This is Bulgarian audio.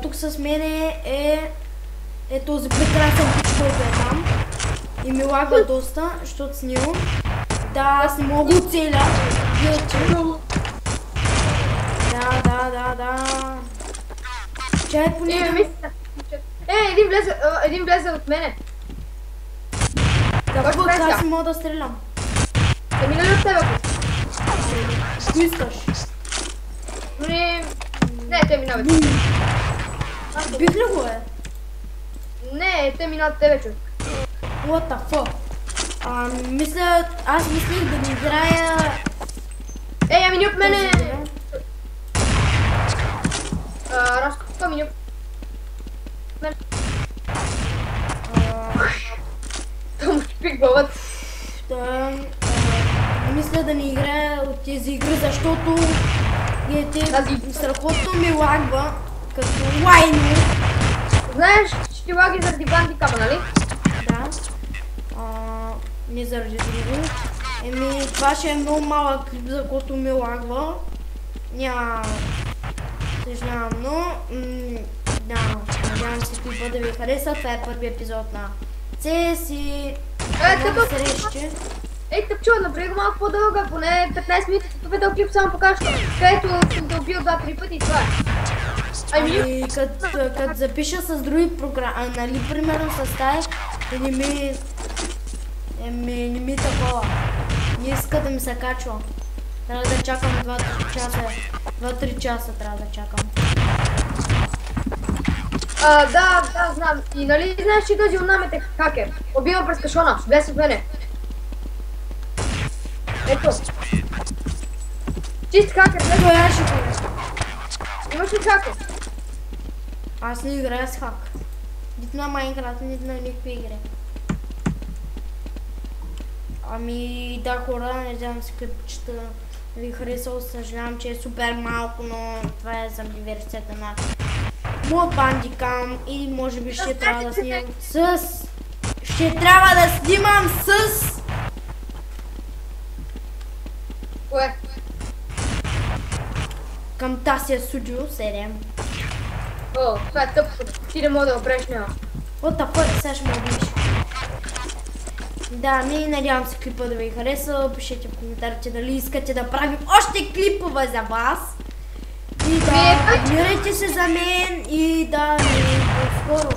Тук с мене е този прекрасен пич, който е там. И ми лагва доста, защото снимам. Да, аз не мога да оцеля. Да. Чай по нея. Един влезе от мене. Да, аз не мога да стрелям. Те минали от тебе. Ако искаш. Не, те минават. Бих ли го е? Не, те минават тебе, човек. What the fuck? Аз мислих да ми играя... Мини от мене! Разко мини от мене. Тому чупих главата. Да, мисля да не играя от тези игри, защото страхотно ми лагва, като лайно. Знаеш, ще ти лаги заради бандикама, нали? Да. Не заради друго. Това ще е много малък клип, за който ми лагва. Съжалявам, но... надявам се клипа да ви хареса. Това е първи епизод на CS и... много срещи. Тъпчо, направи го малко по-дълга, поне 15 минути, тук е дълг клип, само покажа, където съм те убил 2-3 пъти и това е. Като запиша с други програми, нали, примерно с тая, не ми такова. Не иска да ми се качва. Трябва да чакам 2-3 часа. 2-3 часа трябва да чакам. Да, знам. И нали знаеш, че този унамет е хакер? Убива през кашона, влез от мене. Ето. Чист хакер, влез. Имаш ли хакер? Аз не играя с хак. Нито на Майнкрафт, нито на никакви игри. Да, хора, надявам се клипчета да ви харесал. Съжалявам, че е супер малко, но това е за версията на моят бандикам и може би ще трябва да снимам с... Кое? Camtasia Studio 7. Това е тъпо. Ти не мога да го правиш няма. What the fuck, сега ще ме убиеш. Да, надявам се клипа да ви хареса. Пишете в коментарите дали искате да правим още клипове за вас. И да, абонирайте се за мен и да, скоро.